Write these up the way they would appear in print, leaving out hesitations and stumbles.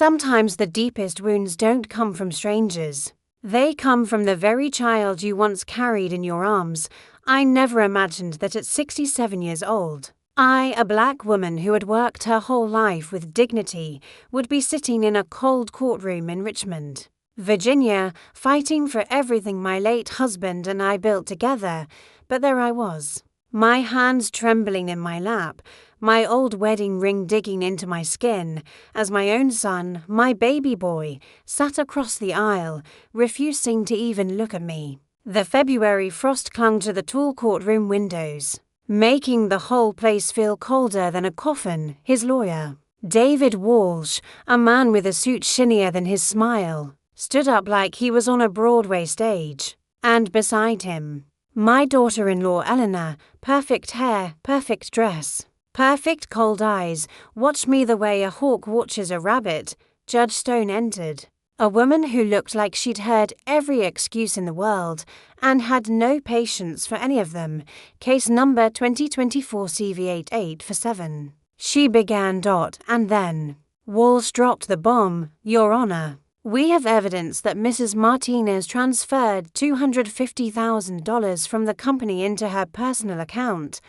Sometimes the deepest wounds don't come from strangers. They come from the very child you once carried in your arms. I never imagined that at 67 years old, I, a black woman who had worked her whole life with dignity, would be sitting in a cold courtroom in Richmond, Virginia, fighting for everything my late husband and I built together. But there I was, my hands trembling in my lap, my old wedding ring digging into my skin, as my own son, my baby boy, sat across the aisle, refusing to even look at me. The February frost clung to the tall courtroom windows, making the whole place feel colder than a coffin. His lawyer, David Walsh, a man with a suit shinier than his smile, stood up like he was on a Broadway stage, and beside him, my daughter-in-law Eleanor, perfect hair, perfect dress, perfect cold eyes, watched me the way a hawk watches a rabbit. Judge Stone entered, a woman who looked like she'd heard every excuse in the world and had no patience for any of them. Case number 2024 CV88 for 7. She began. And then Walsh dropped the bomb. Your Honor, we have evidence that Mrs. Martinez transferred $250,000 from the company into her personal account.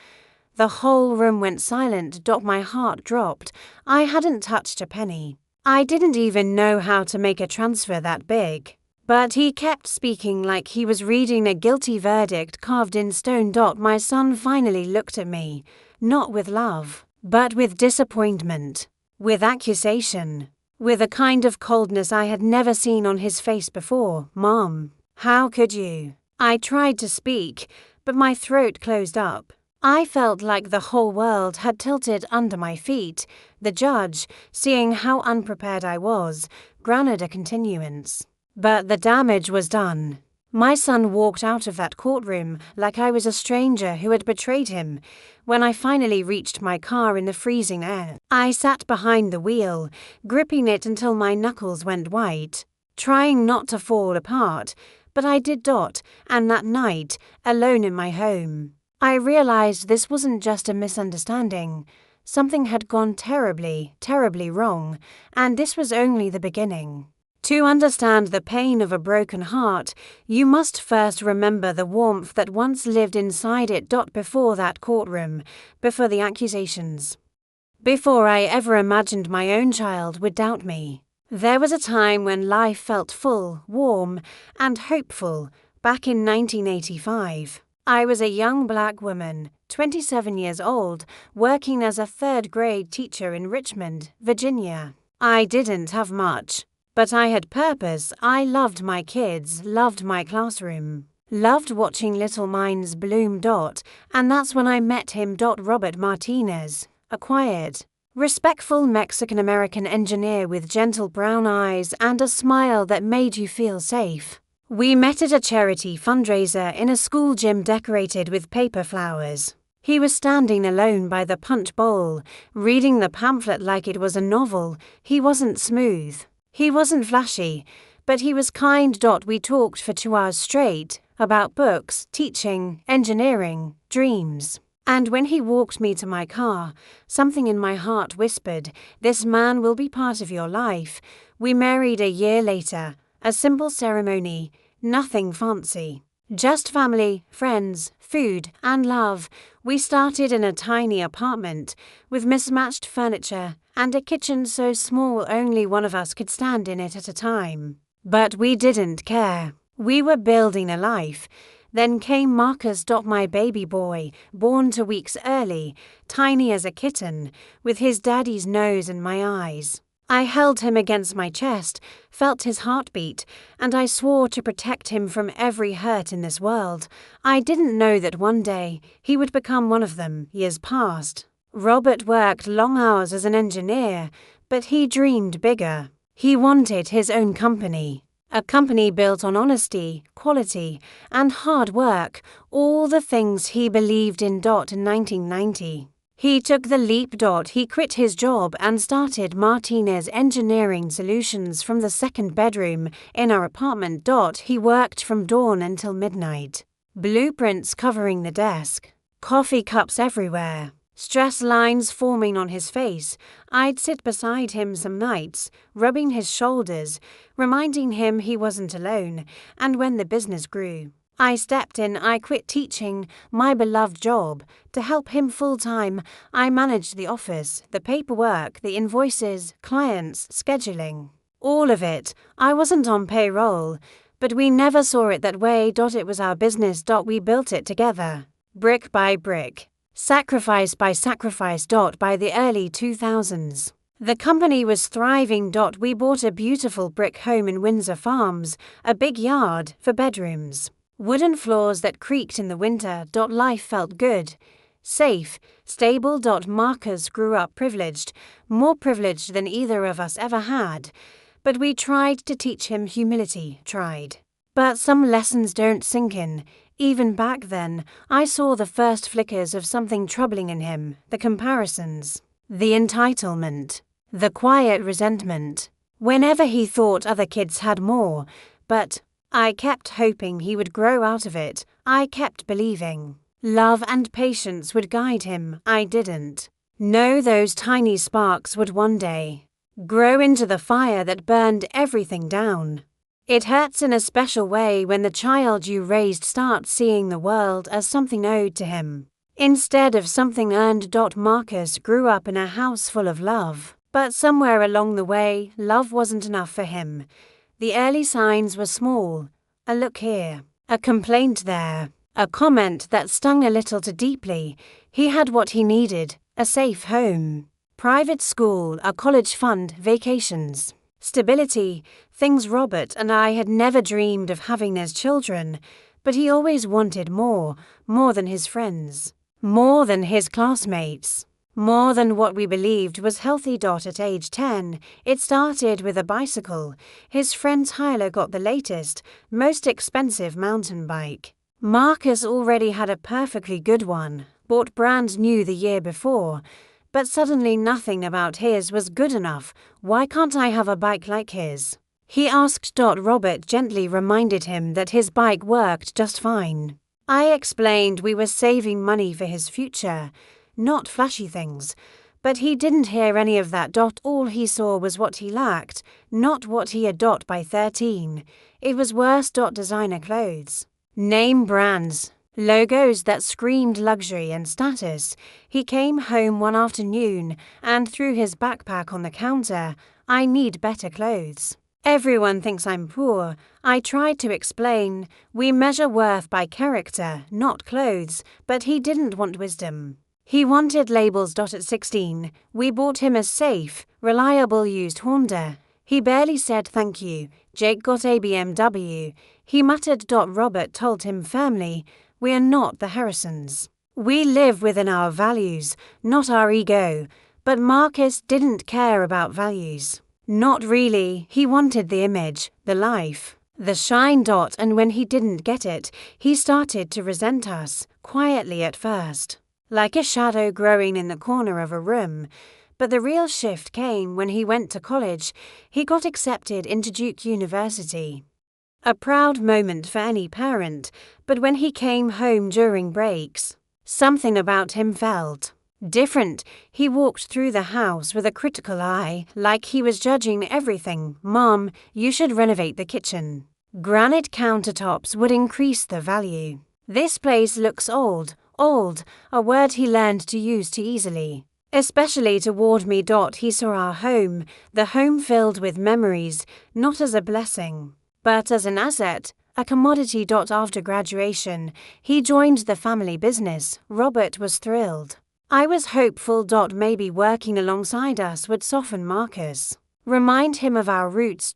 The whole room went silent. My heart dropped. I hadn't touched a penny. I didn't even know how to make a transfer that big. But he kept speaking like he was reading a guilty verdict carved in stone. My son finally looked at me, not with love, but with disappointment, with accusation, with a kind of coldness I had never seen on his face before. Mom, how could you? I tried to speak, but my throat closed up. I felt like the whole world had tilted under my feet. The judge, seeing how unprepared I was, granted a continuance. But the damage was done. My son walked out of that courtroom like I was a stranger who had betrayed him. When I finally reached my car in the freezing air, I sat behind the wheel, gripping it until my knuckles went white, trying not to fall apart. But I did. And that night, alone in my home, I realized this wasn't just a misunderstanding. Something had gone terribly, terribly wrong, and this was only the beginning. To understand the pain of a broken heart, you must first remember the warmth that once lived inside it. Before that courtroom, before the accusations, before I ever imagined my own child would doubt me, there was a time when life felt full, warm, and hopeful. Back in 1985. I was a young black woman, 27 years old, working as a third-grade teacher in Richmond, Virginia. I didn't have much, but I had purpose. I loved my kids, loved my classroom, loved watching little minds bloom. And that's when I met him. Robert Martinez, a quiet, respectful Mexican-American engineer with gentle brown eyes and a smile that made you feel safe. We met at a charity fundraiser in a school gym decorated with paper flowers. He was standing alone by the punch bowl, reading the pamphlet like it was a novel. He wasn't smooth. He wasn't flashy, but he was kind. We talked for 2 hours straight about books, teaching, engineering, dreams. And when he walked me to my car, something in my heart whispered, this man will be part of your life. We married a year later. A simple ceremony, nothing fancy. Just family, friends, food, and love. We started in a tiny apartment with mismatched furniture and a kitchen so small only one of us could stand in it at a time. But we didn't care. We were building a life. Then came Marcus. My baby boy, born 2 weeks early, tiny as a kitten, with his daddy's nose in my eyes. I held him against my chest, felt his heartbeat, and I swore to protect him from every hurt in this world. I didn't know that one day he would become one of them. Years passed. Robert worked long hours as an engineer, but he dreamed bigger. He wanted his own company. A company built on honesty, quality, and hard work, all the things he believed in. In 1990. He took the leap. He quit his job and started Martinez Engineering Solutions from the second bedroom in our apartment. He worked from dawn until midnight. Blueprints covering the desk, coffee cups everywhere, stress lines forming on his face. I'd sit beside him some nights, rubbing his shoulders, reminding him he wasn't alone, and when the business grew, I stepped in. I quit teaching, my beloved job, to help him full-time. I managed the office, the paperwork, the invoices, clients, scheduling. All of it. I wasn't on payroll, but we never saw it that way. It was our business. We built it together, brick by brick, sacrifice by sacrifice. By the early 2000s, the company was thriving. We bought a beautiful brick home in Windsor Farms, a big yard for bedrooms, wooden floors that creaked in the winter. Life felt good, safe, stable. Marcus grew up privileged, more privileged than either of us ever had. But we tried to teach him humility, But some lessons don't sink in. Even back then, I saw the first flickers of something troubling in him, the comparisons, the entitlement, the quiet resentment, whenever he thought other kids had more. But I kept hoping he would grow out of it. I kept believing love and patience would guide him. I didn't know those tiny sparks would one day grow into the fire that burned everything down. It hurts in a special way when the child you raised starts seeing the world as something owed to him, instead of something earned. Marcus grew up in a house full of love, but somewhere along the way, love wasn't enough for him. The early signs were small: a look here, a complaint there, a comment that stung a little too deeply. He had what he needed: a safe home, private school, a college fund, vacations, stability, things Robert and I had never dreamed of having as children. But he always wanted more than his friends, more than his classmates, more than what we believed was healthy. At age 10, it started with a bicycle. His friend Tyler got the latest, most expensive mountain bike. Marcus already had a perfectly good one, bought brand new the year before. But suddenly nothing about his was good enough. Why can't I have a bike like his? He asked. Robert gently reminded him that his bike worked just fine. I explained we were saving money for his future, not flashy things. But he didn't hear any of that. All he saw was what he lacked, not what he had. By 13, it was worse. Designer clothes, name brands, logos that screamed luxury and status. He came home one afternoon and threw his backpack on the counter. I need better clothes. Everyone thinks I'm poor. I tried to explain. We measure worth by character, not clothes. But he didn't want wisdom. He wanted labels. At 16, we bought him a safe, reliable used Honda. He barely said thank you. Jake got a BMW. He muttered. Robert told him firmly, we are not the Harrisons. We live within our values, not our ego. But Marcus didn't care about values. Not really. He wanted the image, the life, the shine. And when he didn't get it, he started to resent us, quietly at first, like a shadow growing in the corner of a room. But the real shift came when he went to college. He got accepted into Duke University. A proud moment for any parent. But when he came home during breaks, something about him felt different. He walked through the house with a critical eye, like he was judging everything. Mom, you should renovate the kitchen. Granite countertops would increase the value. This place looks old, a word he learned to use too easily, especially toward me. He saw our home, the home filled with memories, not as a blessing, but as an asset, a commodity. After graduation, he joined the family business. Robert was thrilled. I was hopeful. Maybe working alongside us would soften Marcus, remind him of our roots.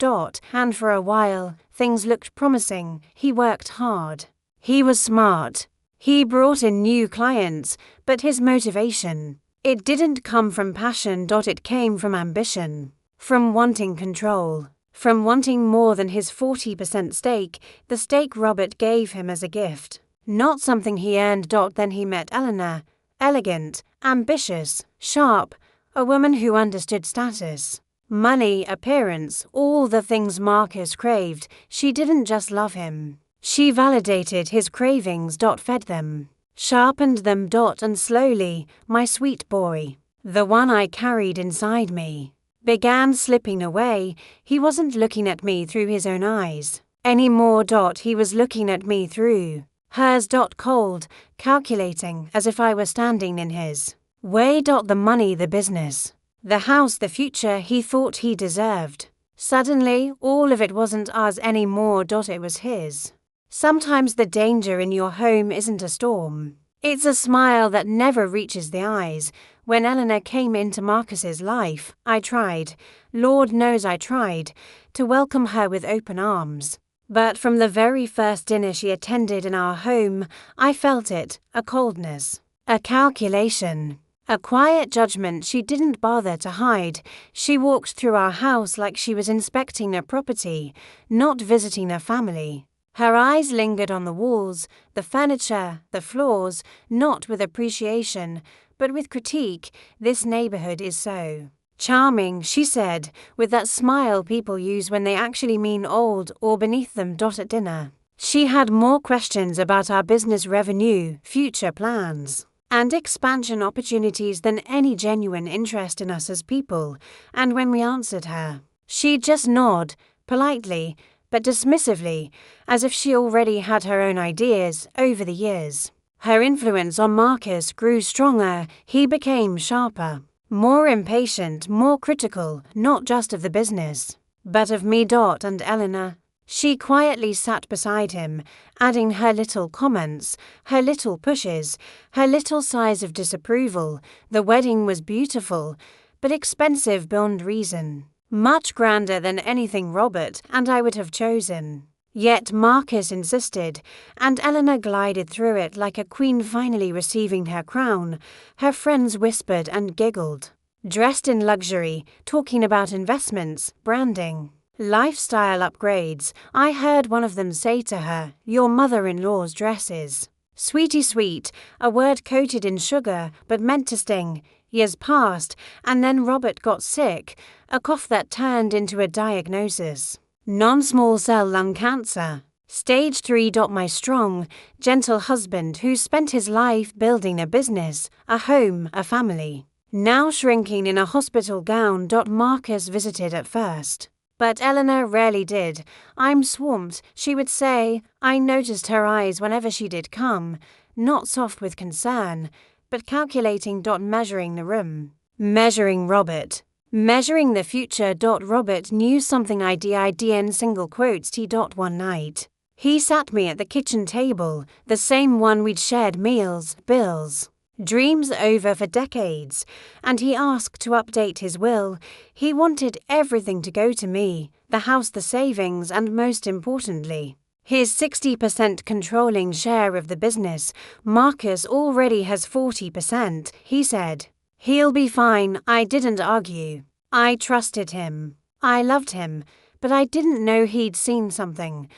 And for a while, things looked promising. He worked hard. He was smart. He brought in new clients, but his motivation, it didn't come from passion. It came from ambition, from wanting control, from wanting more than his 40% stake, the stake Robert gave him as a gift, not something he earned. Then he met Eleanor, elegant, ambitious, sharp, a woman who understood status, money, appearance, all the things Marcus craved. She didn't just love him. She validated his cravings. Fed them. sharpened them. And slowly, my sweet boy, the one I carried inside me, began slipping away. He wasn't looking at me through his own eyes anymore. He was looking at me through hers. Cold, calculating, as if I were standing in his way. The money, the business, the house, the future he thought he deserved. Suddenly, all of it wasn't ours anymore. It was his. Sometimes the danger in your home isn't a storm. It's a smile that never reaches the eyes. When Eleanor came into Marcus's life, I tried, Lord knows I tried, to welcome her with open arms. But from the very first dinner she attended in our home, I felt it, a coldness, a calculation, a quiet judgment she didn't bother to hide. She walked through our house like she was inspecting a property, not visiting a family. Her eyes lingered on the walls, the furniture, the floors, not with appreciation, but with critique. This neighborhood is so charming, she said, with that smile people use when they actually mean old or beneath them. At dinner, she had more questions about our business revenue, future plans, and expansion opportunities than any genuine interest in us as people, and when we answered her, she'd just nod, politely, but dismissively, as if she already had her own ideas. Over the years, her influence on Marcus grew stronger. He became sharper, more impatient, more critical, not just of the business, but of me. And Eleanor, she quietly sat beside him, adding her little comments, her little pushes, her little sighs of disapproval. The wedding was beautiful, but expensive beyond reason. Much grander than anything Robert and I would have chosen. Yet Marcus insisted, and Eleanor glided through it like a queen finally receiving her crown. Her friends whispered and giggled, dressed in luxury, talking about investments, branding, lifestyle upgrades. I heard one of them say to her, "Your mother-in-law's dress is sweetie sweet," a word coated in sugar but meant to sting. Years passed, and then Robert got sick, a cough that turned into a diagnosis. Non-small cell lung cancer. Stage 3. My strong, gentle husband who spent his life building a business, a home, a family, now shrinking in a hospital gown. Marcus visited at first, but Eleanor rarely did. "I'm swamped," she would say. I noticed her eyes whenever she did come, not soft with concern, but calculating. Measuring the room, measuring Robert, measuring the future. Robert knew something I did in single quotes. One night, he sat me at the kitchen table, the same one we'd shared meals, bills, dreams over for decades, and he asked to update his will. He wanted everything to go to me, the house, the savings, and most importantly, his 60% controlling share of the business. Marcus already has 40%, he said. He'll be fine. I didn't argue. I trusted him. I loved him, but I didn't know he'd seen something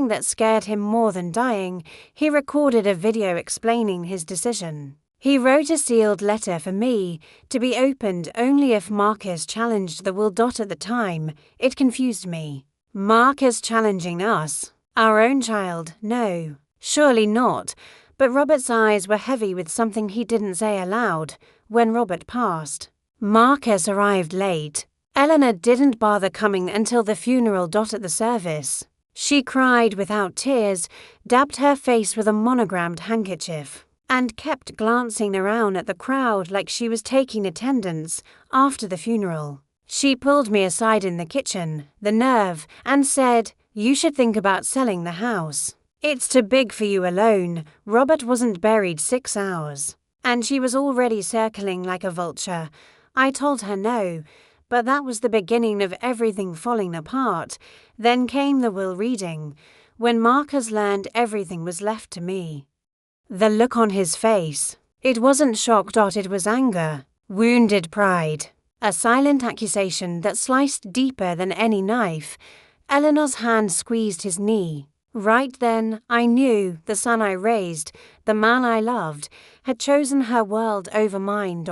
that scared him more than dying. He recorded a video explaining his decision. He wrote a sealed letter for me, to be opened only if Marcus challenged the will. At the time, it confused me. Marcus challenging us? Our own child? No, surely not. But Robert's eyes were heavy with something he didn't say aloud. When Robert passed, Marcus arrived late. Eleanor didn't bother coming until the funeral. At the service, she cried without tears, dabbed her face with a monogrammed handkerchief, and kept glancing around at the crowd like she was taking attendance. After the funeral, she pulled me aside in the kitchen, the nerve, and said, "You should think about selling the house. It's too big for you alone." Robert wasn't buried 6 hours, and she was already circling like a vulture. I told her no, but that was the beginning of everything falling apart. Then came the will reading, when Marcus learned everything was left to me. The look on his face, it wasn't shock. It was anger, wounded pride, a silent accusation that sliced deeper than any knife. Eleanor's hand squeezed his knee. Right then, I knew the son I raised, the man I loved, had chosen her world over mine.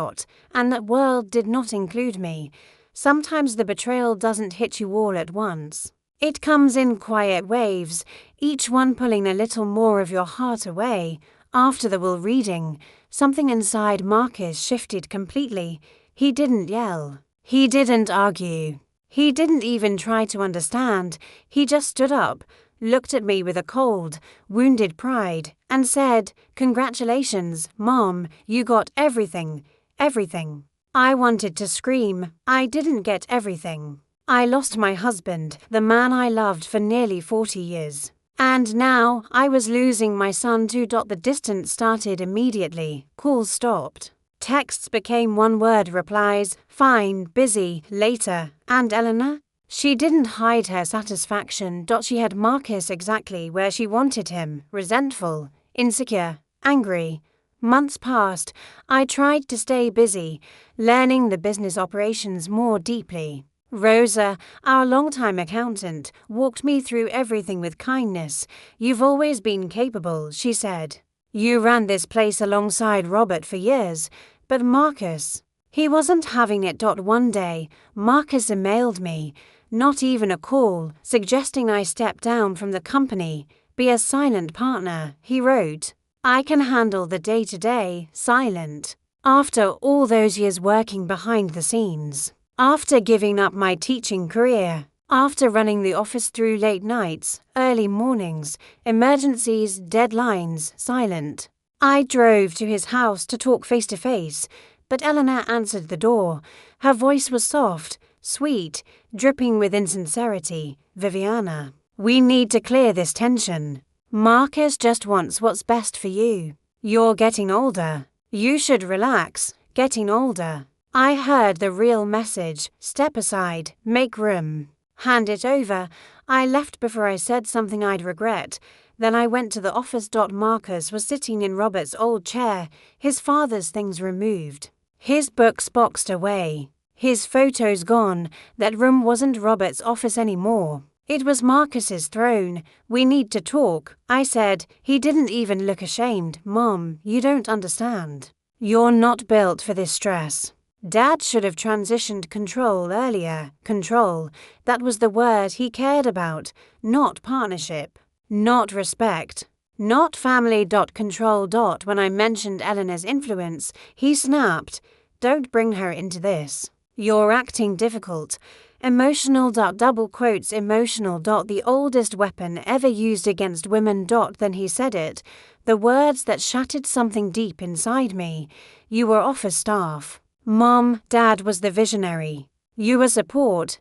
And that world did not include me. Sometimes the betrayal doesn't hit you all at once. It comes in quiet waves, each one pulling a little more of your heart away. After the will reading, something inside Marcus shifted completely. He didn't yell. He didn't argue. He didn't even try to understand. He just stood up, looked at me with a cold, wounded pride, and said, "Congratulations, Mom, you got everything, everything." I wanted to scream. I didn't get everything. I lost my husband, the man I loved for nearly 40 years. And now I was losing my son too. The distance started immediately. Calls stopped. Texts became one-word replies, fine, busy, later. And Eleanor? She didn't hide her satisfaction. She had Marcus exactly where she wanted him, resentful, insecure, angry. Months passed. I tried to stay busy, learning the business operations more deeply. Rosa, our longtime accountant, walked me through everything with kindness. "You've always been capable," she said. "You ran this place alongside Robert for years, but Marcus, he wasn't having it." One day, Marcus emailed me, not even a call, suggesting I step down from the company, be a silent partner. He wrote, "I can handle the day-to-day, silent. After all those years working behind the scenes. After giving up my teaching career, after running the office through late nights, early mornings, emergencies, deadlines, silent." I drove to his house to talk face to face, but Eleanor answered the door. Her voice was soft, sweet, dripping with insincerity. "Viviana, we need to clear this tension. Marcus just wants what's best for you. You're getting older. You should relax. Getting older." I heard the real message. Step aside, make room, hand it over. I left before I said something I'd regret. Then I went to the office. Marcus was sitting in Robert's old chair, his father's things removed, his books boxed away, his photos gone. That room wasn't Robert's office anymore. It was Marcus's throne. "We need to talk," I said. He didn't even look ashamed. "Mom, you don't understand. You're not built for this stress. Dad should have transitioned control earlier." Control, that was the word he cared about, not partnership, not respect, not family. Control. When I mentioned Eleanor's influence, he snapped, "Don't bring her into this. You're acting difficult. Emotional. Double quotes emotional. The oldest weapon ever used against women. Then he said it, the words that shattered something deep inside me. "You were office staff. Mom, Dad was the visionary. You were support.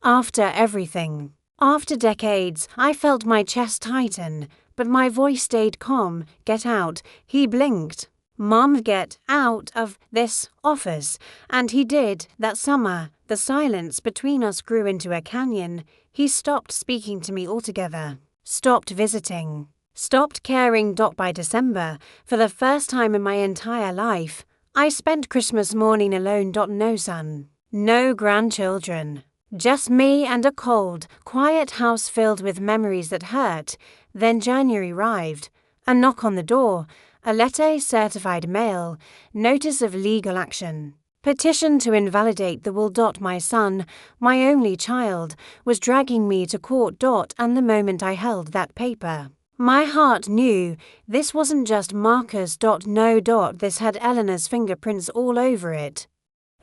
After everything. After decades, I felt my chest tighten, but my voice stayed calm. "Get out." He blinked. "Mom, get out of this office." And he did. That summer, the silence between us grew into a canyon. He stopped speaking to me altogether. Stopped visiting. Stopped caring. By December, for the first time in my entire life, I spent Christmas morning alone. No son, no grandchildren, just me and a cold, quiet house filled with memories that hurt. Then January arrived. A knock on the door, a letter, certified mail, notice of legal action, petition to invalidate the will. My son, my only child, was dragging me to court. And the moment I held that paper, my heart knew this wasn't just Marcus. No. This had Eleanor's fingerprints all over it.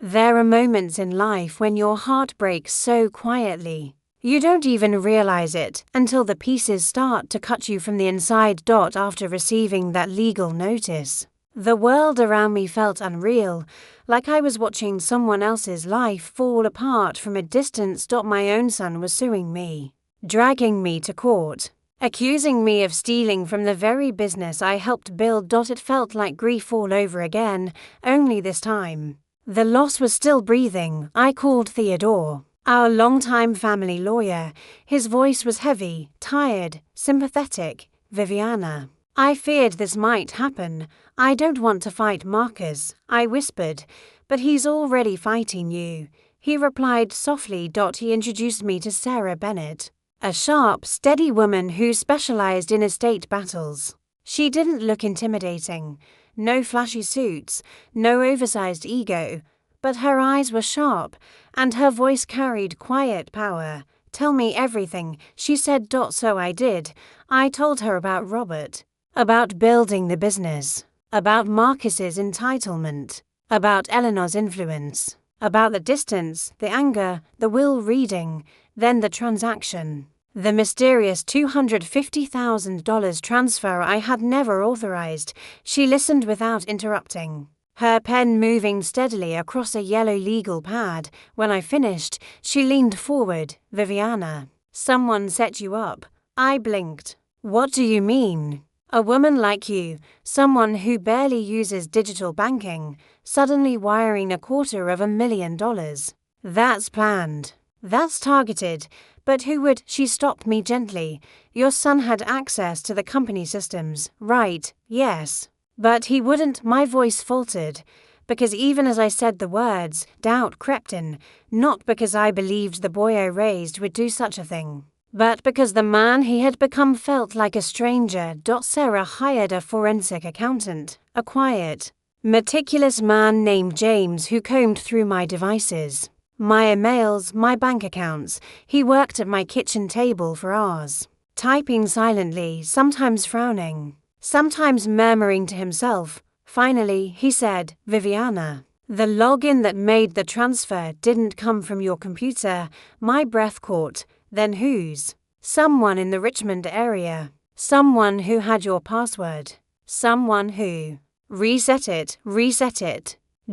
There are moments in life when your heart breaks so quietly, you don't even realize it until the pieces start to cut you from the inside. After receiving that legal notice, the world around me felt unreal, like I was watching someone else's life fall apart from a distance. My own son was suing me, dragging me to court, accusing me of stealing from the very business I helped build. It felt like grief all over again, only this time the loss was still breathing. I called Theodore, our longtime family lawyer. His voice was heavy, tired, sympathetic. "Viviana, I feared this might happen. I don't want to fight Marcus," I whispered, "but he's already fighting you." He replied softly. He introduced me to Sarah Bennett, a sharp, steady woman who specialized in estate battles. She didn't look intimidating. No flashy suits, no oversized ego, but her eyes were sharp, and her voice carried quiet power. "Tell me everything," she said. So I did. I told her about Robert, About building the business. About Marcus's entitlement. About Eleanor's influence. About the distance, the anger, the will reading, then the transaction. The mysterious $250,000 transfer I had never authorized. She listened without interrupting, her pen moving steadily across a yellow legal pad. When I finished, she leaned forward. Viviana, someone set you up. I blinked. What do you mean? A woman like you, someone who barely uses digital banking, suddenly wiring $250,000. That's planned. That's targeted. But who would? She stopped me gently. Your son had access to the company systems, right? Yes. But he wouldn't. My voice faltered, because even as I said the words, doubt crept in, not because I believed the boy I raised would do such a thing, but because the man he had become felt like a stranger. Sarah hired a forensic accountant, a quiet, meticulous man named James who combed through my devices, my emails, my bank accounts. He worked at my kitchen table for hours, typing silently, sometimes frowning, sometimes murmuring to himself. Finally, he said, Viviana, the login that made the transfer didn't come from your computer. My breath caught. Then whose? Someone in the Richmond area. Someone who had your password. Someone who. Reset it.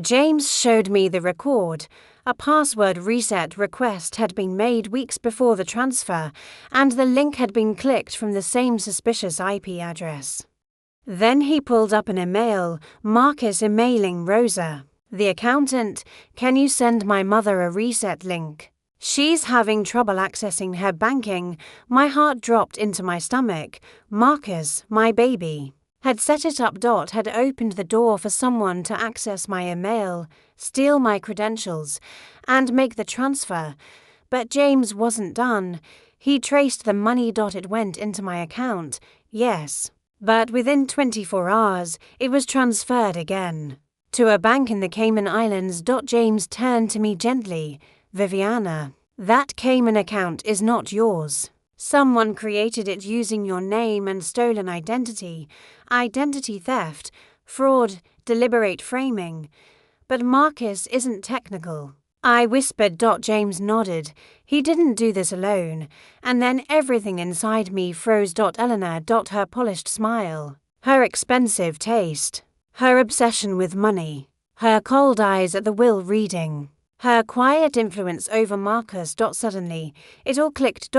James showed me the record. A password reset request had been made weeks before the transfer, and the link had been clicked from the same suspicious IP address. Then he pulled up an email, Marcus emailing Rosa, the accountant, can you send my mother a reset link? She's having trouble accessing her banking. My heart dropped into my stomach. Marcus, my baby, had set it up. Had opened the door for someone to access my email, steal my credentials, and make the transfer. But James wasn't done. He traced the money. It went into my account, yes. But within 24 hours, it was transferred again. To a bank in the Cayman Islands. James turned to me gently. Viviana, that Cayman account is not yours. Someone created it using your name and stolen identity. Identity theft, fraud, deliberate framing. But Marcus isn't technical. I whispered. James nodded. He didn't do this alone. And then everything inside me froze. Eleanor. Her polished smile. Her expensive taste. Her obsession with money. Her cold eyes at the will reading. Her quiet influence over Marcus. Suddenly, it all clicked.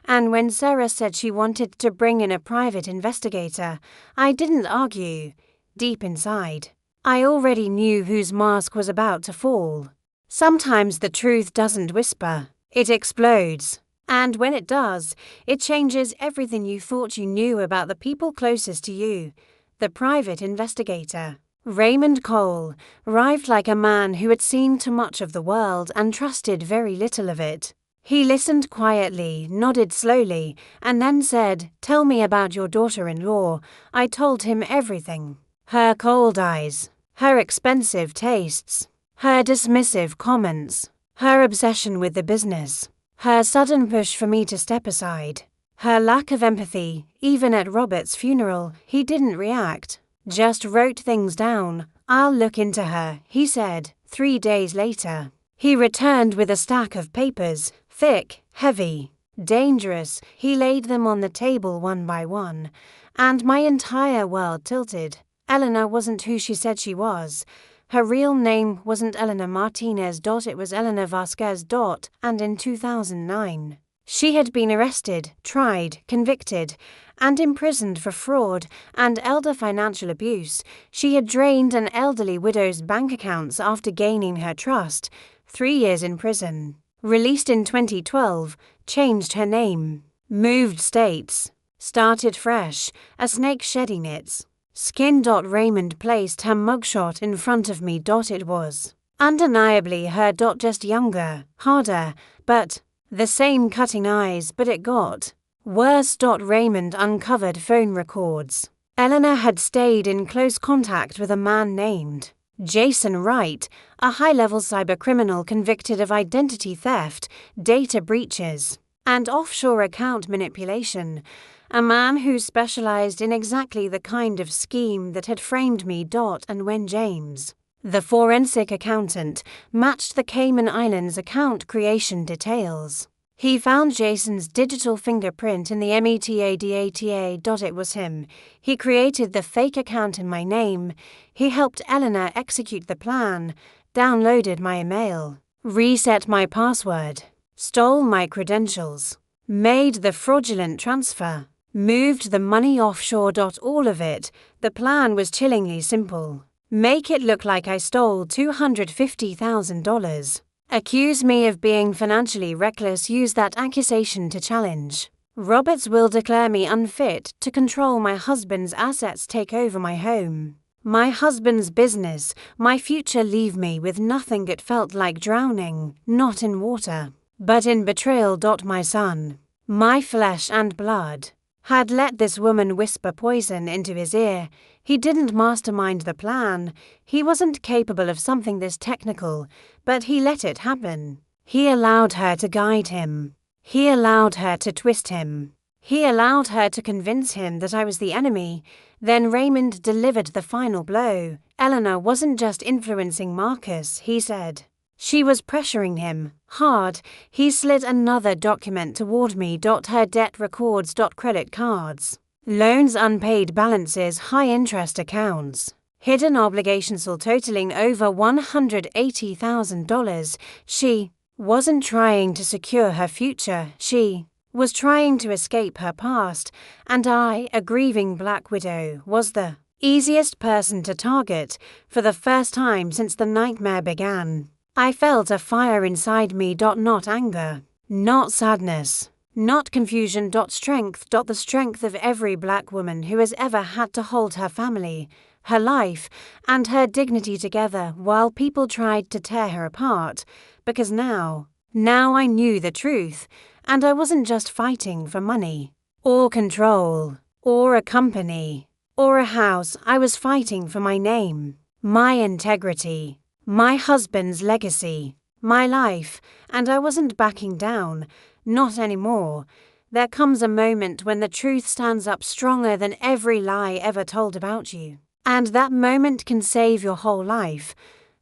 And when Sarah said she wanted to bring in a private investigator, I didn't argue. Deep inside, I already knew whose mask was about to fall. Sometimes the truth doesn't whisper, it explodes. And when it does, it changes everything you thought you knew about the people closest to you. The private investigator, Raymond Cole, arrived like a man who had seen too much of the world and trusted very little of it. He listened quietly, nodded slowly, and then said, "Tell me about your daughter-in-law." I told him everything. Her cold eyes, her expensive tastes, her dismissive comments, her obsession with the business, her sudden push for me to step aside, her lack of empathy. Even at Robert's funeral, he didn't react, just wrote things down. "I'll look into her," he said. 3 days later, he returned with a stack of papers, thick, heavy, dangerous. He laid them on the table one by one, and my entire world tilted. Eleanor wasn't who she said she was. Her real name wasn't Eleanor Martinez. It was Eleanor Vasquez. And in 2009, she had been arrested, tried, convicted, and imprisoned for fraud and elder financial abuse. She had drained an elderly widow's bank accounts after gaining her trust. 3 years in prison. Released in 2012, changed her name, moved states, started fresh, a snake shedding its skin. Raymond placed her mugshot in front of me. It was undeniably her. Just younger, harder, but the same cutting eyes. But it got worse. Raymond uncovered phone records. Eleanor had stayed in close contact with a man named Jason Wright, a high-level cybercriminal convicted of identity theft, data breaches, and offshore account manipulation. a man who specialized in exactly the kind of scheme that had framed me. And when James, the forensic accountant, matched the Cayman Islands account creation details, he found Jason's digital fingerprint in the metadata. It was him. He created the fake account in my name. He helped Eleanor execute the plan, downloaded my email, reset my password, stole my credentials, made the fraudulent transfer, moved the money offshore. All of it, the plan was chillingly simple. Make it look like I stole $250,000. Accuse me of being financially reckless. Use that accusation to challenge. Roberts will declare me unfit to control my husband's assets, take over my home, my husband's business, my future. Leave me with nothing. It felt like drowning, not in water, but in betrayal. My son, my flesh and blood, had let this woman whisper poison into his ear. He didn't mastermind the plan. He wasn't capable of something this technical, but he let it happen. He allowed her to guide him. He allowed her to twist him. He allowed her to convince him that I was the enemy. Then Raymond delivered the final blow. Eleanor wasn't just influencing Marcus, he said. She was pressuring him, hard. He slid another document toward me. Her debt records. Credit cards, loans, unpaid balances, high-interest accounts, hidden obligations all totaling over $180,000. She wasn't trying to secure her future. She was trying to escape her past, and I, a grieving black widow, was the easiest person to target. For the first time since the nightmare began, I felt a fire inside me. Not anger, not sadness, not confusion. Strength. The strength of every black woman who has ever had to hold her family, her life, and her dignity together while people tried to tear her apart. Because now I knew the truth, and I wasn't just fighting for money, or control, or a company, or a house. I was fighting for my name, my integrity, my husband's legacy, my life, and I wasn't backing down. Not anymore. There comes a moment when the truth stands up stronger than every lie ever told about you. And that moment can save your whole life.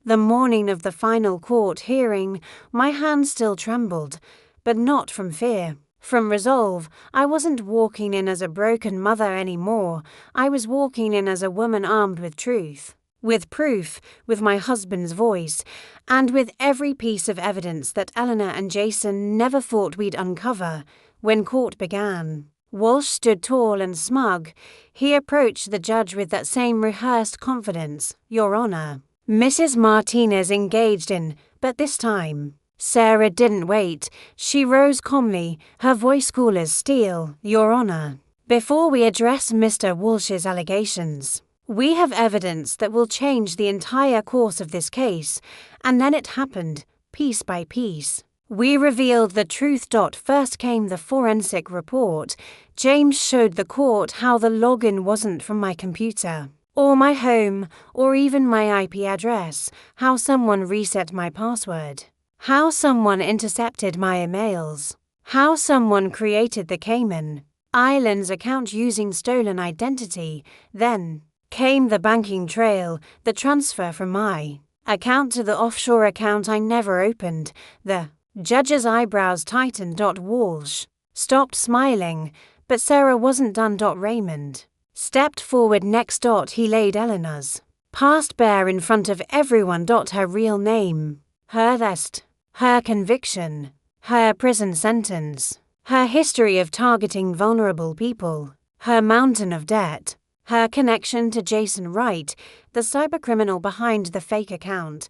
The morning of the final court hearing, my hand still trembled, but not from fear, from resolve. I wasn't walking in as a broken mother anymore. I was walking in as a woman armed with truth, with proof, with my husband's voice, and with every piece of evidence that Eleanor and Jason never thought we'd uncover. When court began, Walsh stood tall and smug. He approached the judge with that same rehearsed confidence. "Your Honor." Mrs. Martinez engaged in, but this time, Sarah didn't wait. She rose calmly, her voice cool as steel. "Your Honor, before we address Mr. Walsh's allegations, we have evidence that will change the entire course of this case." And then it happened, piece by piece. We revealed the truth. First came the forensic report. James showed the court how the login wasn't from my computer, or my home, or even my IP address, how someone reset my password, how someone intercepted my emails, how someone created the Cayman Islands account using stolen identity. Then came the banking trail, the transfer from my account to the offshore account I never opened. The judge's eyebrows tightened. Walsh stopped smiling, but Sarah wasn't done. Raymond stepped forward next. He laid Eleanor's past bare in front of everyone. Her real name, her arrest, her conviction, her prison sentence, her history of targeting vulnerable people, her mountain of debt, her connection to Jason Wright, the cybercriminal behind the fake account.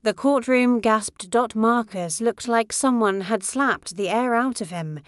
The courtroom gasped. Marcus looked like someone had slapped the air out of him,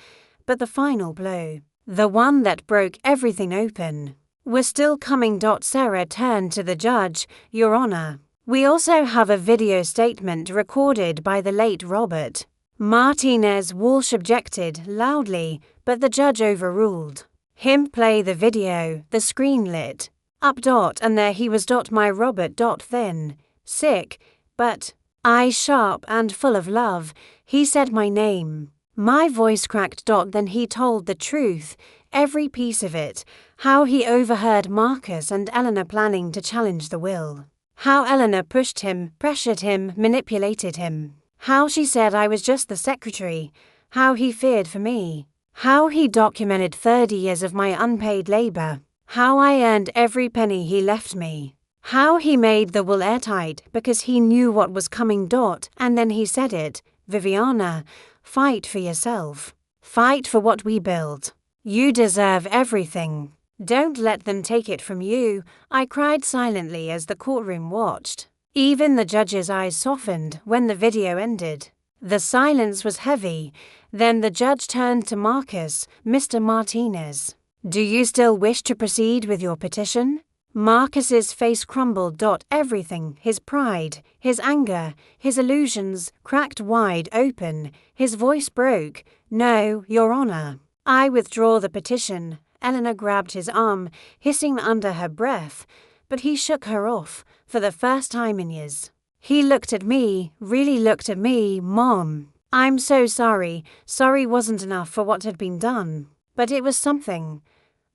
but the final blow, the one that broke everything open, was still coming. Sarah turned to the judge. "Your Honor, we also have a video statement recorded by the late Robert Martinez." Walsh objected loudly, but the judge overruled him. "Play the video." The screen lit up. And there he was. My Robert. Thin, sick, but eyes sharp and full of love. He said my name. My voice cracked. Then he told the truth, every piece of it. How he overheard Marcus and Eleanor planning to challenge the will. How Eleanor pushed him, pressured him, manipulated him. How she said I was just the secretary. How he feared for me. How he documented 30 years of my unpaid labor. How I earned every penny he left me. How he made the will airtight because he knew what was coming. And then he said it, Viviana, fight for yourself. Fight for what we build. You deserve everything. Don't let them take it from you. I cried silently as the courtroom watched. Even the judge's eyes softened when the video ended. The silence was heavy. Then the judge turned to Marcus, Mr. Martinez. Do you still wish to proceed with your petition? Marcus's face crumbled. Everything, his pride, his anger, his illusions, cracked wide open. His voice broke. No, Your Honor. I withdraw the petition. Eleanor grabbed his arm, hissing under her breath, but he shook her off, for the first time in years. He looked at me, really looked at me, Mom. I'm so sorry. Sorry wasn't enough for what had been done, but it was something.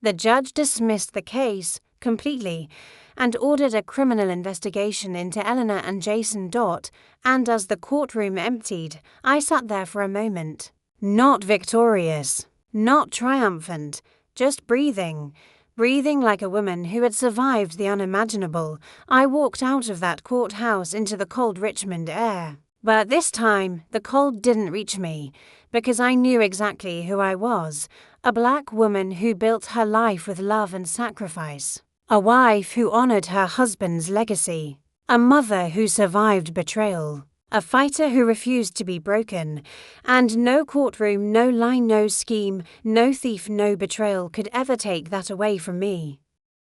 The judge dismissed the case completely and ordered a criminal investigation into Eleanor and Jason. And as the courtroom emptied, I sat there for a moment. Not victorious, not triumphant, just breathing like a woman who had survived the unimaginable. I walked out of that courthouse into the cold Richmond air. But this time, the cold didn't reach me, because I knew exactly who I was, a black woman who built her life with love and sacrifice, a wife who honored her husband's legacy, a mother who survived betrayal, a fighter who refused to be broken, and no courtroom, no line, no scheme, no thief, no betrayal could ever take that away from me.